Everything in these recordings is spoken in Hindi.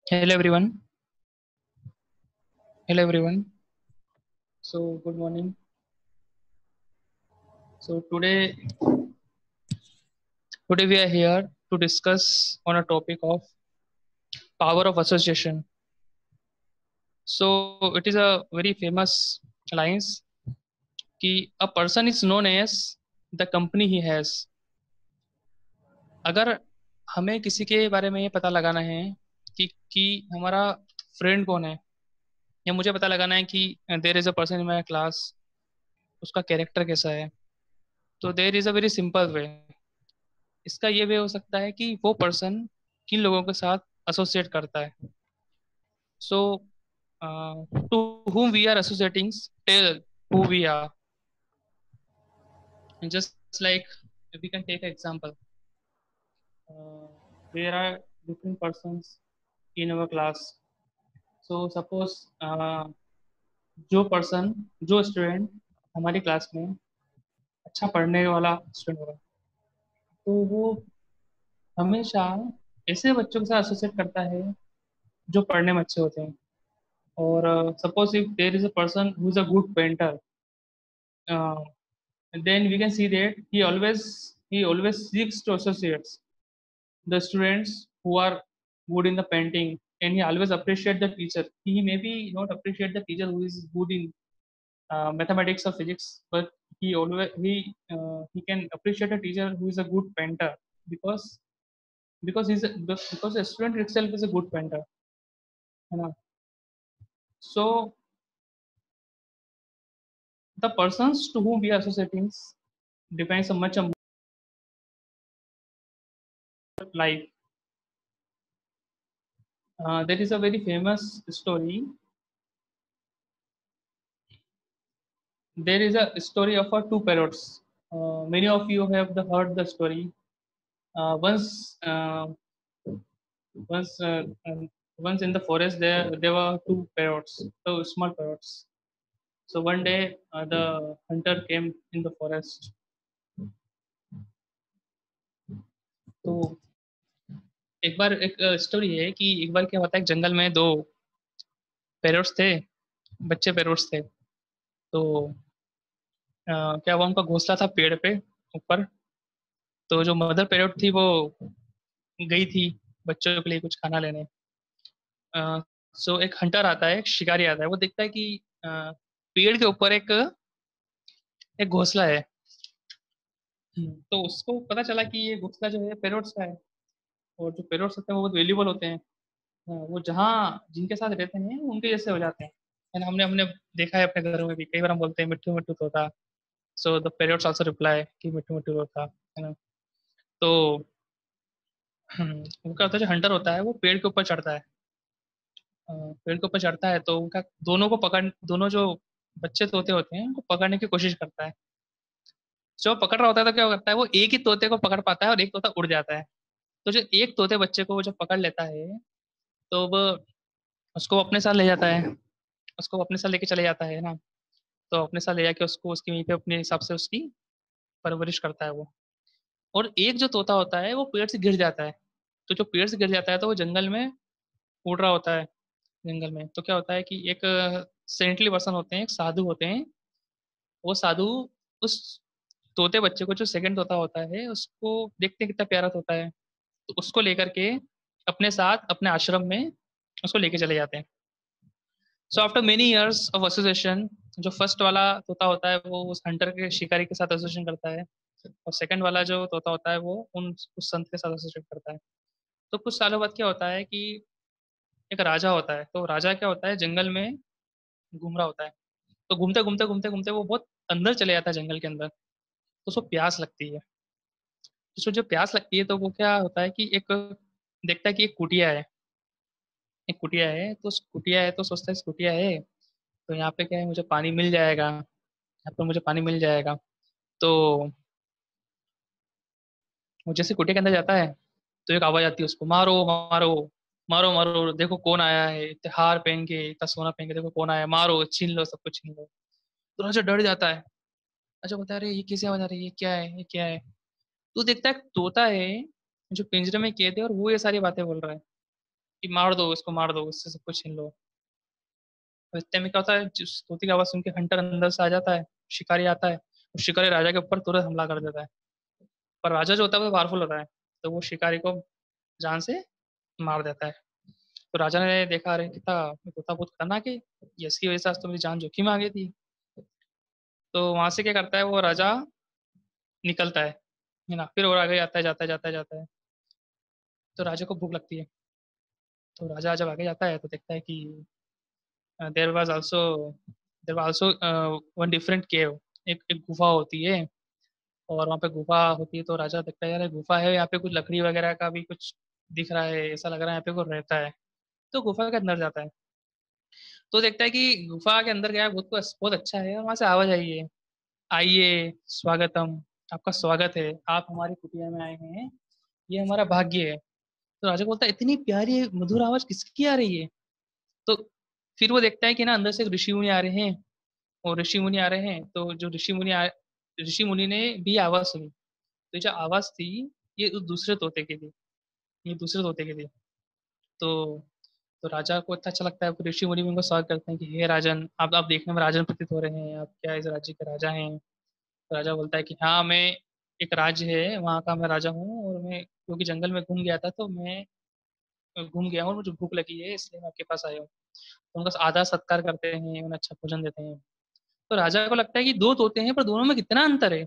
Hello everyone. Hello everyone. So good morning. So today we are here to discuss on a topic of power of association. So it is a very famous lines कि a person is known as the company he has. अगर हमें किसी के बारे में ये पता लगाना है कि हमारा फ्रेंड कौन है या मुझे पता लगाना है कि there is a person in my class उसका कैरेक्टर कैसा है तो there is a very simple way इसका ये वे हो सकता है कि वो पर्सन किन लोगों के साथ एसोसिएट करता है सो to whom we are associating tell who we are and just like if we can take an example uh, there are different persons in our class so suppose जो पर्सन जो स्टूडेंट हमारी क्लास में अच्छा पढ़ने वाला स्टूडेंट होगा तो वो हमेशा ऐसे बच्चों के साथ एसोसिएट करता है जो पढ़ने में अच्छे होते हैं or suppose if there is a person who is a good painter uh, then we can see that he always seeks to associate the students who are good in the painting and he always appreciate the teacher he maybe not appreciate the teacher who is good in mathematics or physics but he can appreciate a teacher who is a good painter because because a student itself is a good painter you know so the persons to whom we are associating depends on much on life. There is a very famous story. There is a story of two parrots. Many of you have heard the story. Uh, once, uh, once, once in the forest, there were two parrots, two small parrots. So one day, the hunter came in the forest. तो एक बार एक स्टोरी है कि एक बार क्या होता है जंगल में दो पैरोट्स थे बच्चे पैरोट्स थे तो क्या हुआ उनका घोंसला था पेड़ पे ऊपर तो जो मदर पैरोट थी वो गई थी बच्चों के लिए कुछ खाना लेने सो एक हंटर आता है एक शिकारी आता है वो देखता है कि पेड़ के ऊपर एक एक घोंसला है तो उसको पता चला कि ये घोंसला जो है पैरोट्स का है और जो पैरोट्स होते हैं वो बहुत वैल्यूबल होते हैं वो जहाँ जिनके साथ रहते हैं उनके जैसे हो जाते हैं है ना हमने हमने देखा है अपने घरों में भी कई बार हम बोलते हैं मिट्टू मिट्टू तोता so the parrots also reply कि मिट्टू मिट्टू तोता है ना तो वो क्या होता है जो हंटर होता है वो पेड़ के ऊपर चढ़ता है पेड़ के ऊपर चढ़ता है तो उनका दोनों जो बच्चे तोते होते हैं उनको पकड़ने की कोशिश करता है जो पकड़ रहा होता है तो क्या करता है वो एक ही तोते को पकड़ पाता है और एक तोता उड़ जाता है तो जो एक तोते बच्चे को वो जो पकड़ लेता है तो वो उसको अपने साथ ले जाता है उसको अपने साथ लेके चले जाता है ना तो अपने साथ ले जाके उसको उसकी वहीं पे अपने हिसाब से उसकी परवरिश करता है वो और एक जो तोता होता है वो पेड़ से गिर जाता है तो जो पेड़ से गिर जाता है तो वो जंगल में उड़ रहा होता है जंगल में तो क्या होता है कि एक सेंटली पर्सन होते हैं एक साधु होते हैं वो साधु उस तोते बच्चे को जो सेकंड तोता होता है उसको देखते हैं कितना प्यारा तोता है तो उसको लेकर के अपने साथ अपने आश्रम में उसको लेके चले जाते हैं so after many years of association जो फर्स्ट वाला तोता होता है वो उस हंटर के शिकारी के साथ एसोसिएशन करता है और सेकंड वाला जो तोता होता है वो उस संत के साथ एसोसिएट करता है तो कुछ सालों बाद क्या होता है कि एक राजा होता है तो राजा क्या होता है जंगल में घूम रहा होता है तो घूमते घूमते घूमते घूमते वो बहुत अंदर चले जाता है जंगल के अंदर तो उसको प्यास लगती है तो उसको जब प्यास लगती है तो वो क्या होता है कि एक देखता है कि एक कुटिया है तो उस कुटिया है तो सोचता है इस कुटिया है तो यहाँ पे क्या है मुझे पानी मिल जाएगा यहाँ पर मुझे पानी मिल जाएगा तो वो जैसे कुटिया के अंदर जाता है तो एक आवाज आती है उसको मारो मारो मारो मारो देखो कौन आया है इतने हार पहन के इतना सोना पहन के देखो कौन आया है मारो छीन लो सब कुछ छीन लो तो राजा डर जाता है अच्छा बता रहे ये कैसे आवाज आ रही है ये क्या है ये क्या है तू देखता है तोता है जो पिंजरे में कैद है और वो ये सारी बातें बोल रहा है कि मार दो इसको, मार दो, इससे सब कुछ छीन लो। तो इस टाइम में क्या होता है, जिस तोते की आवाज सुन के हंटर अंदर से आ जाता है, शिकारी आता है, और शिकारी राजा के ऊपर तुरंत हमला कर देता है। पर राजा जो होता है वो पावरफुल होता है, तो वो शिकारी को जान से मार देता है। तो राजा ने देखा, अरे कितना ये तोता बहुत खतरनाक है, ये इसकी वजह से आज तो मेरी जान जोखिम में आ गई थी। तो वहां से क्या करता है वो राजा, निकलता है ना, फिर और आगे जाता है, जाता है, जाता है, जाता है। तो राजा को भूख लगती है। तो राजा जब आगे जाता है तो देखता है कि there was also there was also one different cave, एक एक गुफा होती है। और वहाँ पे गुफा होती है, तो राजा देखता है यार ये गुफा है, यहाँ पे कुछ लकड़ी वगैरह का भी कुछ दिख रहा है, ऐसा लग रहा है यहाँ पे कोई रहता है। तो गुफा के अंदर जाता है, तो देखता है कि गुफा के अंदर गया, बहुत बहुत अच्छा है, और वहां से आवाज आई है, आइए स्वागतम, आपका स्वागत है, आप हमारी कुटिया में आए हैं, ये हमारा भाग्य है। तो राजा बोलता है इतनी प्यारी मधुर आवाज किसकी आ रही है। तो फिर वो देखता है कि ना अंदर से ऋषि मुनि आ रहे हैं, और ऋषि मुनि आ रहे हैं, तो जो ऋषि मुनि ने भी आवाज सुनी। तो जो आवाज थी, ये उस दूसरे तोते की थी, ये दूसरे तोते की थी। तो तो राजा को इतना अच्छा लगता है, फिर ऋषि मुनि भी उनको स्वागत करते हैं कि हे राजन, आप देखने में राजन प्रतीत हो रहे हैं, आप क्या इस राज्य के राजा हैं। तो राजा बोलता है कि हाँ, मैं एक राज्य है वहाँ का मैं राजा हूँ, और मैं क्योंकि जंगल में घूम गया था, तो मैं घूम गया हूँ और मुझे भूख लगी है, इसलिए मैं आपके पास आया हूँ। तो उनका आदर सत्कार करते हैं, उन्हें अच्छा भोजन देते हैं। तो राजा को लगता है कि दो तोते हैं, पर दोनों में कितना अंतर है,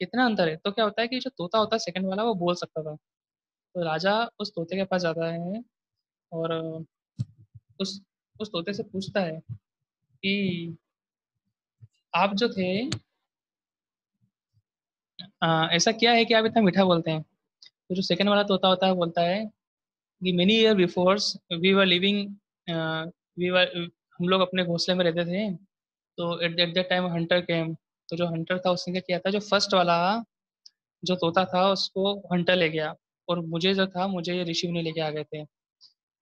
कितना अंतर है। तो क्या होता है कि जो तोता होता है सेकंड वाला, वो बोल सकता था। तो राजा उस तोते के पास जाता है, और उस उस तोते से पूछता है कि आप जो थे, ऐसा क्या है कि आप इतना मीठा बोलते हैं। तो जो सेकंड वाला तोता होता है बोलता है कि many year before we were living, we were हम लोग अपने घोंसले में रहते थे। तो at that time hunter came. तो जो हंटर था उसने क्या किया था, जो फर्स्ट वाला जो तोता था उसको हंटर ले गया, और मुझे जो था, मुझे ये ऋषि मुनि लेके आ गए थे।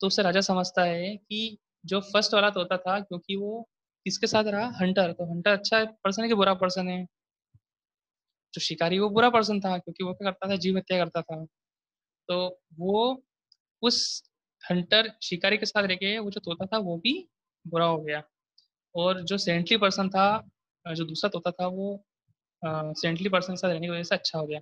तो उससे राजा समझता है कि जो फर्स्ट वाला तोता था, क्योंकि वो किसके साथ रहा, हंटर, तो हंटर अच्छा पर्सन है कि बुरा पर्सन है। जो शिकारी वो बुरा पर्सन था, क्योंकि वो क्या करता था, जीव हत्या करता था। तो वो उस हंटर शिकारी के साथ रह के, वो जो तोता था वो भी बुरा हो गया। और जो सेंटली पर्सन था, जो दूसरा तोता था, वो सेंटली पर्सन के साथ रहने की वजह से अच्छा हो गया।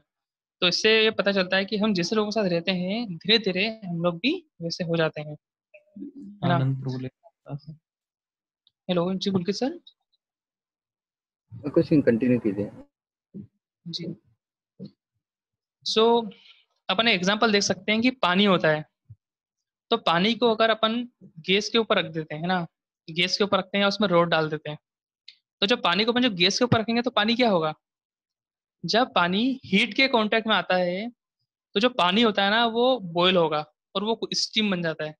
तो इससे ये पता चलता है कि हम जिस लोगों के साथ रहते हैं, धीरे धीरे हम लोग भी वैसे हो जाते हैं, है ना। आनंद प्रभु लेता है। हेलो जी, बुल्कि सर। क्वेश्चन कंटिन्यू कीजिए। जी। सो अपन एग्जांपल देख सकते हैं कि पानी होता है, तो पानी को अगर अपन गैस के ऊपर रख देते हैं ना, गैस के ऊपर रखते हैं या उसमें रोड डाल देते हैं, तो जब पानी को अपन जब गैस के ऊपर रखेंगे तो पानी क्या होगा, जब पानी हीट के कांटेक्ट में आता है, तो जो पानी होता है ना वो बॉयल होगा, और वो स्टीम बन जाता है,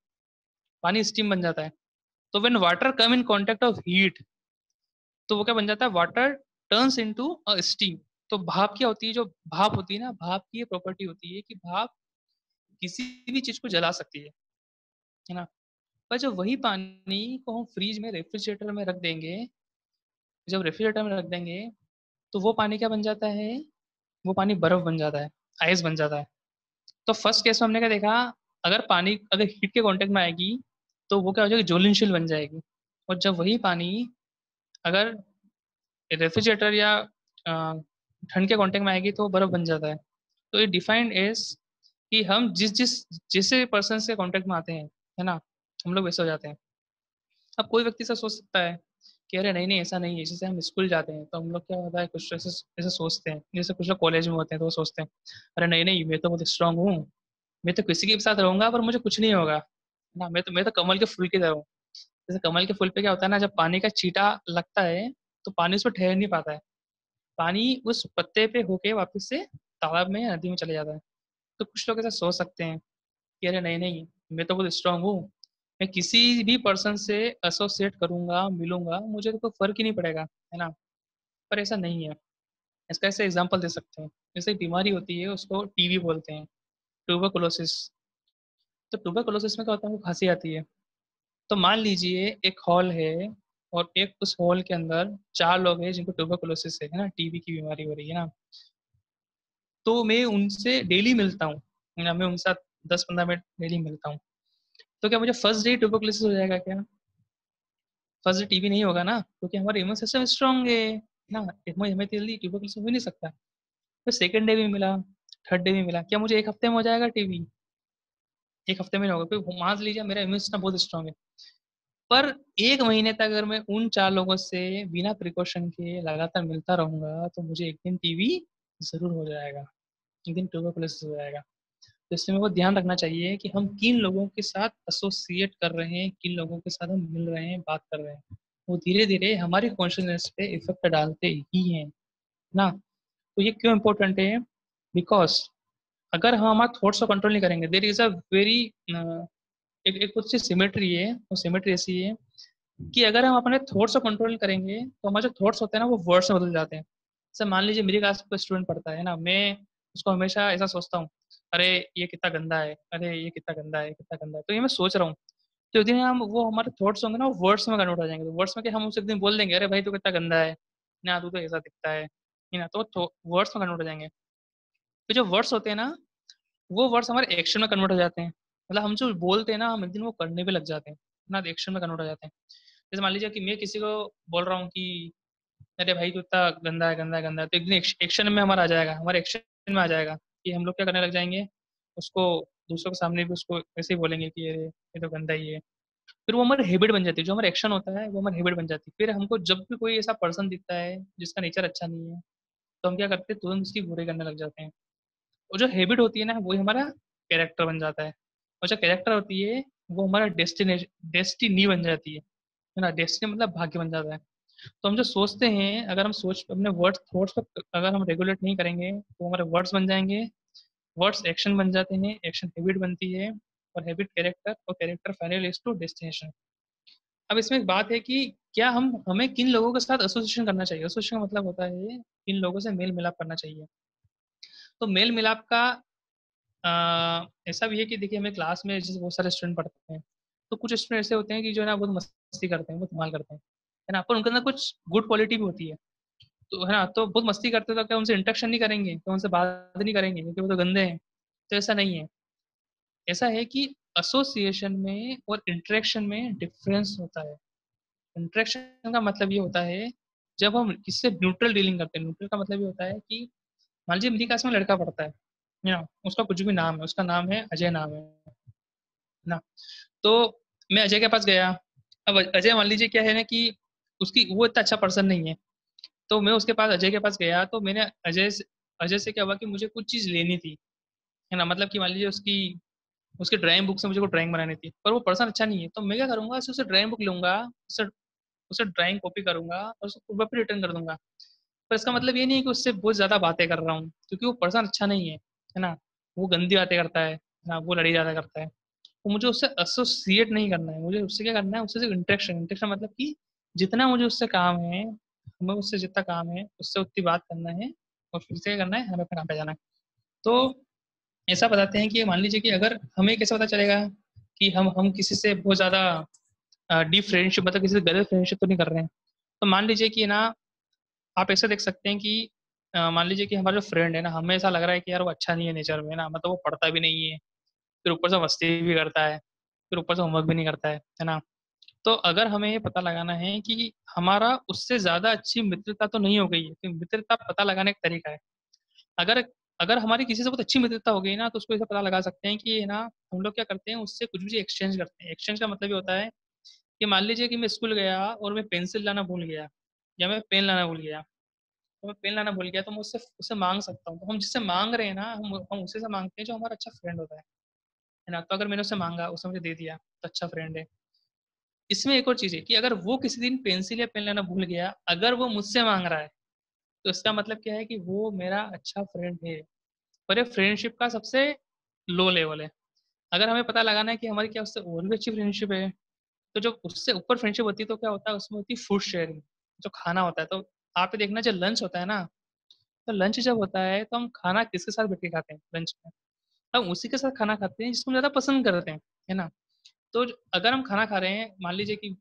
पानी स्टीम बन जाता है। तो when water come in contact of heat, तो वो क्या बन जाता है, water turns into a steam. तो भाप क्या होती है, जो भाप होती है ना, भाप की ये प्रॉपर्टी होती है कि भाप किसी भी चीज को जला सकती है ना। पर जब वही पानी को हम फ्रीज में, रेफ्रिजरेटर में रख देंगे, जब रेफ्रिजरेटर में रख देंगे, तो वो पानी क्या बन जाता है, वो पानी बर्फ बन जाता है, आइस बन जाता है। तो फर्स्ट केस में हमने क्या देखा, अगर पानी अगर हीट के कांटेक्ट में आएगी, तो वो क्या हो जाएगी, ज्वलनशील बन जाएगी। और जब वही पानी अगर रेफ्रिजरेटर या ठंड के कांटेक्ट में आएगी, तो वो बर्फ बन जाता है। तो ये डिफाइंड एज कि हम जिस जिस जैसे पर्सन से कांटेक्ट में आते हैं, है ना, हम लोग वैसे हो जाते हैं। अब कोई व्यक्ति से सोच सकता है कि अरे नहीं नहीं, ऐसा नहीं है। जैसे हम स्कूल जाते हैं तो हम लोग क्या होता है, कुछ ऐसे ऐसे सोचते हैं, जैसे कुछ लोग कॉलेज में होते हैं तो वो सोचते हैं, अरे नहीं नहीं, मैं तो बहुत स्ट्रांग हूँ, मैं तो किसी के भी साथ रहूंगा पर मुझे कुछ नहीं होगा ना, मैं तो कमल के फूल की तरह हूँ। जैसे कमल के फूल पे क्या होता है ना, जब पानी का छींटा लगता है, तो पानी उस पर ठहर नहीं पाता है, पानी उस पत्ते पे होके वापस से तालाब में या नदी में चले जाता है। तो कुछ लोग ऐसा सोच सकते हैं कि अरे नहीं नहीं, मैं तो बहुत स्ट्रांग हूँ, मैं किसी भी पर्सन से एसोसिएट करूंगा, मिलूंगा, मुझे तो कोई फर्क ही नहीं पड़ेगा, है ना। पर ऐसा नहीं है। इसका ऐसे एग्जांपल दे सकते हैं, जैसे एक बीमारी होती है, उसको टीबी बोलते हैं, ट्यूबरकुलोसिस। तो ट्यूबरकुलोसिस में क्या होता है, वो खांसी आती है। तो मान लीजिए एक हॉल है, और एक उस हॉल के अंदर चार लोग हैं जिनको ट्यूबरकुलोसिस है ना, टीबी की बीमारी हो रही है ना। तो मैं उनसे डेली मिलता हूँ, है ना, मैं उनके साथ 10-15 मिनट डेली मिलता हूँ। तो क्या मुझे फर्स्ट डे ट्यूबरकुलोसिस हो जाएगा क्या? फर्स्ट डे टीबी नहीं होगा ना, क्योंकि हमारा इम्यून सिस्टम स्ट्रांग है ना, हमें हमें जल्दी ट्यूबरकुलोसिस हो ही नहीं सकता। फिर सेकंड डे भी मिला, थर्ड डे भी मिला, क्या मुझे एक हफ्ते में हो जाएगा टीबी? एक हफ्ते में नहीं होगा, क्योंकि मान लीजिए मेरा इम्यून सिस्टम बहुत स्ट्रांग है। पर एक महीने तक अगर मैं उन 4 लोगों से बिना प्रिकॉशन के लगातार मिलता रहूंगा तो मुझे एक दिन टीबी जरूर हो जाएगा, एक दिन ट्यूबरकुलोसिस हो जाएगा। तो इसमें मेरे को ध्यान रखना चाहिए कि हम किन लोगों के साथ एसोसिएट कर रहे हैं, किन लोगों के साथ हम मिल रहे हैं, बात कर रहे हैं। वो धीरे धीरे हमारी कॉन्शियसनेस पे इफेक्ट डालते ही हैं ना। तो ये क्यों इम्पोर्टेंट है? बिकॉज अगर हम हमारे थॉट्स को कंट्रोल नहीं करेंगे, देर इज अ वेरी एक एक कुछ सी सिमेट्री है, वो सिमेट्री ऐसी है कि अगर हम अपने थॉट्स को कंट्रोल करेंगे तो हमारे जो थॉट्स होते हैं ना वो वर्ड्स में बदल जाते हैं। जैसे मान लीजिए मेरी क्लास में कोई स्टूडेंट पढ़ता है ना, मैं उसको हमेशा ऐसा सोचता हूँ, अरे ये कितना गंदा है, अरे ये कितना गंदा है, कितना गंदा है, तो ये मैं सोच रहा हूँ। तो दिन हम वो हमारे थॉट्स होंगे ना वो वर्ड्स में कन्वर्ट हो जाएंगे, तो वर्ड्स में कि हम उसे एक दिन बोल देंगे, अरे भाई तू कितना गंदा है ना, तू तो ऐसा दिखता है ना, तो वर्ड्स में कन्वर्ट हो जाएंगे। तो जो वर्ड्स होते हैं ना वो वर्ड्स हमारे एक्शन में कन्वर्ट हो जाते हैं। मतलब हम जो बोलते हैं ना हम एक दिन वो करने पे लग जाते हैं ना, एक्शन में कन्वर्ट हो जाते हैं। जैसे मान लीजिए कि मैं किसी को बोल रहा हूँ कि अरे भाई तू इतना गंदा है, गंदा है, गंदा है, तो एक दिन एक्शन में हमारा आ जाएगा, हमारे एक्शन में आ जाएगा कि हम लोग क्या करने लग जाएंगे, उसको दूसरों के सामने भी उसको ऐसे ही बोलेंगे कि अरे ये तो गंदा ही है। फिर वो हमारी हैबिट बन जाती है, जो हमारा एक्शन होता है वो हमारी हैबिट बन जाती है। फिर हमको जब भी कोई ऐसा पर्सन दिखता है जिसका नेचर अच्छा नहीं है तो हम क्या करते हैं, तुरंत उसकी बुराई करने लग जाते हैं। और जो हैबिट होती है ना वही हमारा कैरेक्टर बन जाता है। और जो कैरेक्टर होती है वो हमारा डेस्टिनी बन जाती है ना। डेस्टिनी मतलब भाग्य बन जाता है। तो हम जो सोचते हैं, अगर हम सोच अपने वर्ड्स थॉट्स को अगर हम रेगुलेट नहीं करेंगे तो हमारे वर्ड्स बन जाएंगे, वर्ड्स एक्शन बन जाते हैं, एक्शन हैबिट बनती है, और हैबिट कैरेक्टर, और character final is to destination. अब इसमें एक बात है कि क्या हम हमें किन लोगों के साथ एसोसिएशन करना चाहिए। एसोसिएशन का मतलब होता है किन लोगों से मेल मिलाप करना चाहिए। तो मेल मिलाप का ऐसा भी है कि देखिए हमें क्लास में जैसे बहुत सारे स्टूडेंट पढ़ते हैं, तो कुछ स्टूडेंट ऐसे होते हैं कि जो है ना बहुत मस्ती करते हैं, बहुत धमाल करते हैं, है ना, पर उनके अंदर कुछ गुड क्वालिटी भी होती है। तो है ना, तो बहुत मस्ती करते हैं तो क्या उनसे इंटरेक्शन नहीं करेंगे, तो उनसे बात नहीं करेंगे क्योंकि वो तो गंदे हैं? तो ऐसा नहीं है। ऐसा है कि एसोसिएशन में और इंटरेक्शन में डिफरेंस होता है। इंटरेक्शन का मतलब ये होता है जब हम किससे न्यूट्रल डीलिंग करते हैं। न्यूट्रल का मतलब ये होता है कि मान लीजिए मेरी क्लास में लड़का पढ़ता है ना, उसका कुछ भी नाम है, उसका नाम है अजय, नाम है ना। तो मैं अजय के पास गया। अब अजय मान लीजिए क्या है ना कि उसकी वो इतना अच्छा पर्सन नहीं है। तो मैं उसके पास अजय के पास गया तो मैंने अजय से क्या हुआ कि मुझे कुछ चीज़ लेनी थी, है ना। मतलब कि मान लीजिए उसकी उसके ड्राइंग बुक से मुझे को ड्राइंग बनानी थी, पर वो पर्सन अच्छा नहीं है, तो मैं क्या करूंगा, उससे ड्राइंग बुक लूंगा, उससे उसे ड्राइंग कॉपी करूंगा और उसको वापस रिटर्न कर दूंगा। पर इसका मतलब ये नहीं है कि उससे बहुत ज्यादा बातें कर रहा हूँ, क्योंकि वो पर्सन अच्छा नहीं है ना। वो गंदी बातें करता है ना, वो लड़ी ज्यादा करता है। तो मुझे उससे एसोसिएट नहीं करना है, मुझे उससे क्या करना है, उससे सिर्फ इंटरेक्शन। इंटरेक्शन मतलब कि जितना मुझे उससे काम है, हमें उससे जितना काम है उससे उतनी बात करना है, और फिर से क्या करना है, हमें अपने काम पे जाना है। तो ऐसा बताते हैं कि मान लीजिए कि अगर हमें कैसे पता चलेगा कि हम किसी से बहुत ज्यादा डीप फ्रेंडशिप, मतलब किसी से गलत फ्रेंडशिप तो नहीं कर रहे हैं। तो मान लीजिए कि ना, आप ऐसा देख सकते हैं कि मान लीजिए कि हमारा जो फ्रेंड है ना, हमें ऐसा लग रहा है कि यार वो अच्छा नहीं है नेचर में ना, मतलब वो पढ़ता भी नहीं है, फिर ऊपर से मस्ती भी करता है, फिर ऊपर से होमवर्क भी नहीं करता है ना। तो अगर हमें ये पता लगाना है कि हमारा उससे ज्यादा अच्छी मित्रता तो नहीं हो गई है, तो मित्रता पता लगाने का तरीका है। अगर अगर हमारी किसी से बहुत अच्छी मित्रता हो गई ना, तो उसको ऐसा पता लगा सकते हैं कि ये ना, हम लोग क्या करते हैं, उससे कुछ भी एक्सचेंज करते हैं। एक्सचेंज का मतलब ये होता है कि मान लीजिए कि मैं स्कूल गया और मैं पेंसिल लाना भूल गया, या मैं पेन लाना भूल गया। तो मैं पेन लाना भूल गया तो मैं उससे उससे मांग सकता हूँ। तो हम जिससे मांग रहे हैं ना, हम उसी से मांगते हैं जो हमारा अच्छा फ्रेंड होता है ना। तो अगर मैंने उससे मांगा, उसने मुझे दे दिया, तो अच्छा फ्रेंड है। इसमें एक और चीज है कि अगर वो किसी दिन पेंसिल या पेन लेना भूल गया, अगर वो मुझसे मांग रहा है, तो इसका मतलब क्या है कि वो मेरा अच्छा फ्रेंड है। पर ये फ्रेंडशिप का सबसे लो लेवल है। अगर हमें पता लगाना है कि हमारी क्या उससे और भी अच्छी फ्रेंडशिप है, तो जो उससे ऊपर फ्रेंडशिप होती है तो क्या होता है, उसमें होती है फूड शेयरिंग, जो खाना होता है। तो आप ये देखना, जब लंच होता है ना, तो लंच जब होता है तो हम खाना किसके साथ बैठ के खाते हैं लंच में? हम उसी के साथ खाना खाते हैं जिसको हम ज्यादा पसंद करते हैं, है ना। तो अगर हम खाना खा रहे हैं, मान लीजिए कि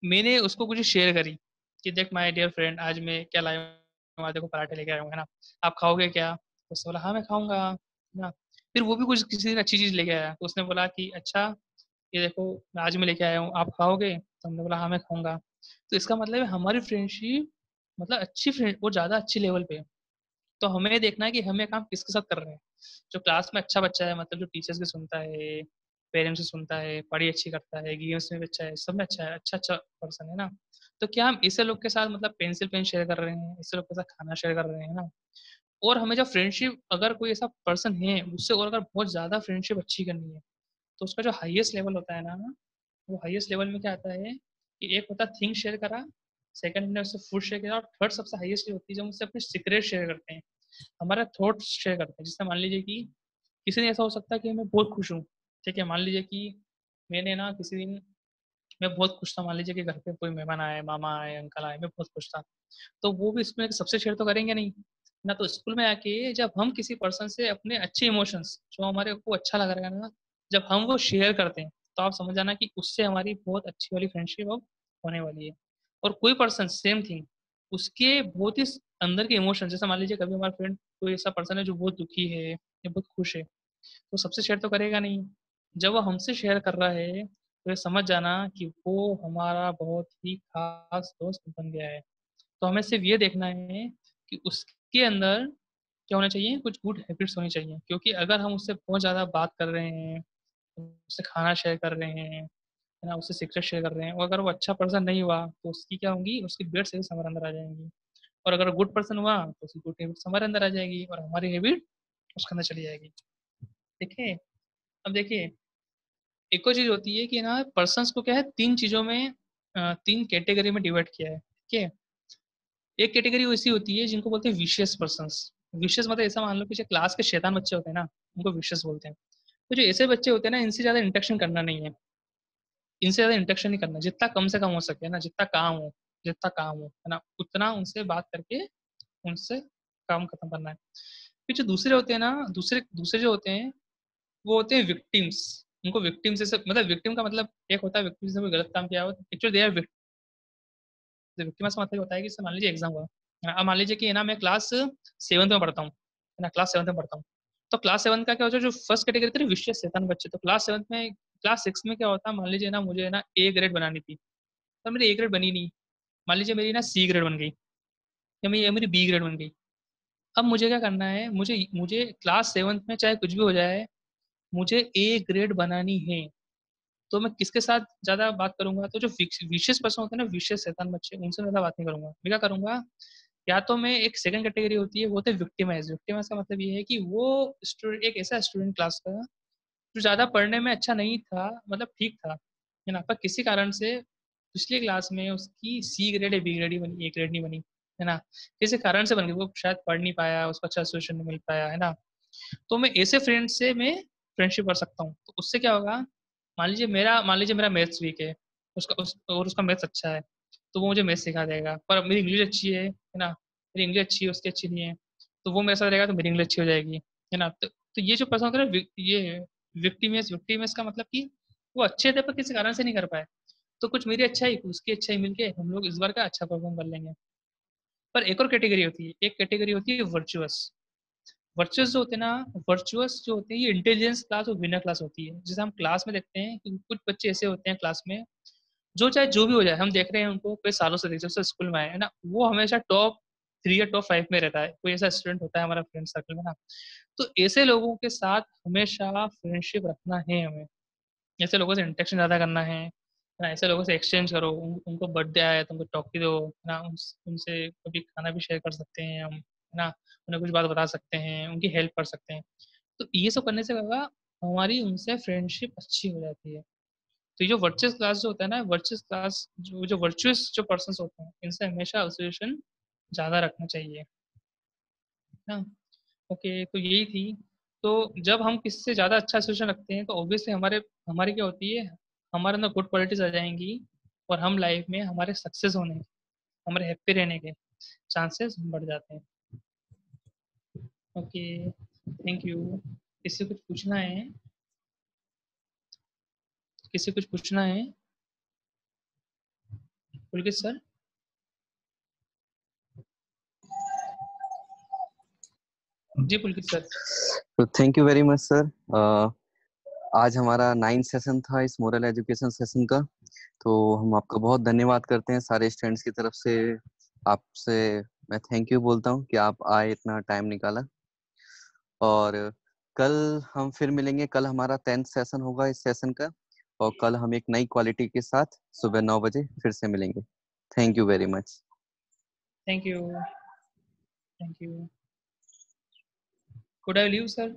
मैंने उसको कुछ शेयर करी कि देख माय डियर फ्रेंड, आज मैं क्या लाया हूँ, आज देखो पराठे लेके आया हूँ, है ना, आप खाओगे क्या? तो उसने बोला हाँ मैं खाऊंगा, है ना। फिर वो भी कुछ किसी दिन अच्छी चीज़ लेके आया, तो उसने बोला कि अच्छा ये देखो आज मैं लेके आया हूँ, आप खाओगे? तो हमने बोला हाँ मैं खाऊंगा। तो इसका मतलब है हमारी फ्रेंडशिप मतलब अच्छी फ्रेंड वो ज़्यादा अच्छी लेवल पे है। तो हमें ये देखना है कि हम ये काम किसके साथ कर रहे हैं। जो क्लास में अच्छा बच्चा है, मतलब जो टीचर्स की सुनता है, पेरेंट्स की सुनता है, पढ़ाई अच्छी करता है, गेम्स में भी अच्छा है, सब में अच्छा है, अच्छा अच्छा पर्सन है ना। तो क्या हम ऐसे लोग के साथ मतलब पेंसिल पेन शेयर कर रहे हैं, ऐसे लोग के साथ खाना शेयर कर रहे हैं ना। और हमें जब फ्रेंडशिप अगर कोई ऐसा पर्सन है उससे और अगर बहुत ज़्यादा फ्रेंडशिप अच्छी करनी है, तो उसका जो हाईएस्ट लेवल होता है ना, वो हाईएस्ट लेवल में क्या आता है कि एक होता है थिंग शेयर करा, सेकंड हमने उससे फूड शेयर किया, और थर्ड सबसे हाईएस्ट होती है जब उससे अपने सीक्रेट शेयर करते हैं, हमारा थॉट्स शेयर करते हैं। जिससे मान लीजिए कि किसी दिन ऐसा हो सकता है कि मैं बहुत खुश हूँ, ठीक है, मान लीजिए कि मैंने ना किसी दिन मैं बहुत खुश था, मान लीजिए कि घर पे कोई मेहमान आए, मामा आए, अंकल आए, मैं बहुत खुश था। तो वो भी इसमें सबसे शेयर तो करेंगे नहीं ना। तो स्कूल में आके जब हम किसी पर्सन से अपने अच्छे इमोशंस जो हमारे को अच्छा लग रहा है ना, जब हम वो शेयर करते हैं, तो आप समझ जाना कि उससे हमारी बहुत अच्छी वाली फ्रेंडशिप अब होने वाली है। और कोई पर्सन सेम थिंग, उसके बहुत ही अंदर के इमोशन, जैसे मान लीजिए कभी हमारा फ्रेंड कोई ऐसा पर्सन है जो बहुत दुखी है या बहुत खुश है, तो सबसे शेयर तो करेगा नहीं। जब वो हमसे शेयर कर रहा है तो ये समझ जाना कि वो हमारा बहुत ही खास दोस्त बन गया है। तो हमें सिर्फ ये देखना है कि उसके अंदर क्या होना चाहिए, कुछ गुड हैबिट्स होनी चाहिए। क्योंकि अगर हम उससे बहुत ज़्यादा बात कर रहे हैं, उससे खाना शेयर कर रहे हैं, है ना, उससे सीक्रेट शेयर कर रहे हैं, और अगर वो अच्छा पर्सन नहीं हुआ तो उसकी क्या होंगी, उसकी बेड से हमारे अंदर आ जाएंगी। और अगर गुड पर्सन हुआ तो उसकी गुड हैबिट्स हमारे अंदर आ जाएगी और हमारी हैबिट उसके अंदर चली जाएगी। ठीक है। अब देखिए, एक और चीज होती है कि ना पर्सन्स को क्या है, तीन चीजों में तीन कैटेगरी में डिवाइड किया है। ठीक है। एक कैटेगरी ऐसी होती है जिनको बोलते हैं विशियस पर्सन्स। विशियस मतलब ऐसा मान लो कि जो क्लास के शैतान बच्चे होते हैं ना, उनको विशियस बोलते हैं। तो जो ऐसे बच्चे होते हैं ना, इनसे ज्यादा इंटरेक्शन करना नहीं है, इनसे ज्यादा इंटरेक्शन नहीं करना, जितना कम से कम हो सके ना, जितना काम हो है ना, उतना उनसे बात करके उनसे काम खत्म करना है। फिर जो दूसरे होते हैं ना, दूसरे दूसरे जो होते हैं वो होते हैं विक्टिम्स। उनको विक्टिम से मतलब विक्टिम का मतलब एक होता है विक्टिम से कोई गलत काम किया हो, एक्चुअली दे आर विक्टिम का मतलब होता है कि जैसे मान लीजिए एग्जाम हुआ, अब मान लीजिए कि ना मैं क्लास सेवन्थ में पढ़ता हूँ, है ना, क्लास सेवन्थ में पढ़ता हूँ। तो क्लास सेवन्थ का क्या होता है, जो फर्स्ट कैटेगरी थी विशेष शैतान बच्चे, तो क्लास सेवन्थ में क्लास सिक्स में क्या होता है, मान लीजिए ना मुझे ना ए ग्रेड बनानी थी, तो मेरी ए ग्रेड बनी नहीं। मान लीजिए मेरी ना सी ग्रेड बन गई, या मेरी बी ग्रेड बन गई। अब मुझे क्या करना है, मुझे मुझे क्लास सेवन्थ में चाहे कुछ भी हो जाए, मुझे ए ग्रेड बनानी है। तो मैं किसके साथ ज्यादा बात करूंगा, तो जो विशेष पर्सन होते हैं ना, विशेष शैतान बच्चे, उनसे ज्यादा बात नहीं करूंगा। मैं क्या करूंगा, या तो मैं एक सेकंड कैटेगरी होती है वो होते हैं विक्टिमाइज। विक्टिमाइज का मतलब ये है कि वो स्टूडेंट, एक ऐसा स्टूडेंट क्लास का जो ज्यादा पढ़ने में अच्छा नहीं था, मतलब ठीक था, है ना, पर किसी कारण से पिछली क्लास में उसकी सी ग्रेड या बी ग्रेड ही बनी, ए ग्रेड नहीं बनी, है ना, किसी कारण से बन गई, वो शायद पढ़ नहीं पाया, उसको अच्छा सोल्यूशन नहीं मिल पाया, है ना। तो मैं ऐसे फ्रेंड से मैं फ्रेंडशिप कर सकता हूँ। तो उससे क्या होगा, मान लीजिए मेरा मैथ्स वीक है, और उसका मैथ्स अच्छा है, तो वो मुझे मैथ्स सिखा देगा। पर मेरी इंग्लिश अच्छी है ना, मेरी इंग्लिश अच्छी है, उसकी अच्छी नहीं है, तो वो मेरे साथ रहेगा तो मेरी इंग्लिश अच्छी हो जाएगी, है ना। तो ये जो पर्सन होता है ना, ये विक्टिमियस विक्टिमियस का मतलब कि वो अच्छे थे पर किसी कारण से नहीं कर पाए, तो कुछ मेरी अच्छाई उसकी अच्छाई मिलके हम लोग इस बार का अच्छा परफॉर्म कर लेंगे। पर एक और कैटेगरी होती है, एक कैटेगरी होती है वर्चुअस। वर्चुअस जो होते हैं ना, वर्चुअस जो होते हैं ये इंटेलिजेंस क्लास और विनर क्लास होती है। जैसे हम क्लास में देखते हैं कि कुछ बच्चे ऐसे होते हैं क्लास में, जो चाहे जो भी हो जाए, हम देख रहे हैं उनको कई सालों से, जब से स्कूल में आए है ना, वो हमेशा टॉप 3 या टॉप 5 में रहता है। कोई ऐसा स्टूडेंट होता है हमारा फ्रेंड सर्कल में ना, तो ऐसे लोगों के साथ हमेशा फ्रेंडशिप रखना है हमें। ऐसे लोगों से इंटरेक्शन ज्यादा करना है ना, ऐसे लोगों से एक्सचेंज करो, उनको बर्थडे आया तो उनको टॉफी दो, है ना, उनसे कभी खाना भी शेयर कर सकते हैं हम, है ना, उन्हें कुछ बात बता सकते हैं, उनकी हेल्प कर सकते हैं। तो ये सब करने से क्या होगा, हमारी उनसे फ्रेंडशिप अच्छी हो जाती है। तो ये जो वर्चुअस क्लास जो होता है ना, वर्चुअस क्लास जो वर्चुअस जो पर्सन होते हैं, इनसे हमेशा एसोसिएशन ज्यादा रखना चाहिए ना। ओके, तो यही थी। तो जब हम किसी से ज्यादा अच्छा एसोसिएशन रखते हैं तो ऑब्वियसली हमारे हमारी क्या होती है, हमारे अंदर गुड क्वालिटीज आ जाएंगी, और हम लाइफ में हमारे सक्सेस होने, हमारे हैप्पी रहने के चांसेस बढ़ जाते हैं। Okay, thank you. किसी कुछ पूछना है, किसी कुछ पूछना है, पुलकित सर? जी पुलकित सर। तो thank you very much sir. आज हमारा 9th सेशन था इस मोरल एजुकेशन सेशन का। तो हम आपका बहुत धन्यवाद करते हैं सारे स्टूडेंट्स की तरफ से। आपसे मैं थैंक यू बोलता हूँ कि आप आए, इतना टाइम निकाला। और कल हम फिर मिलेंगे। कल हमारा 10th सेशन होगा इस सेशन का। और कल हम एक नई क्वालिटी के साथ सुबह 9 बजे फिर से मिलेंगे। Thank you very much. Thank you. Thank you. Could I leave sir?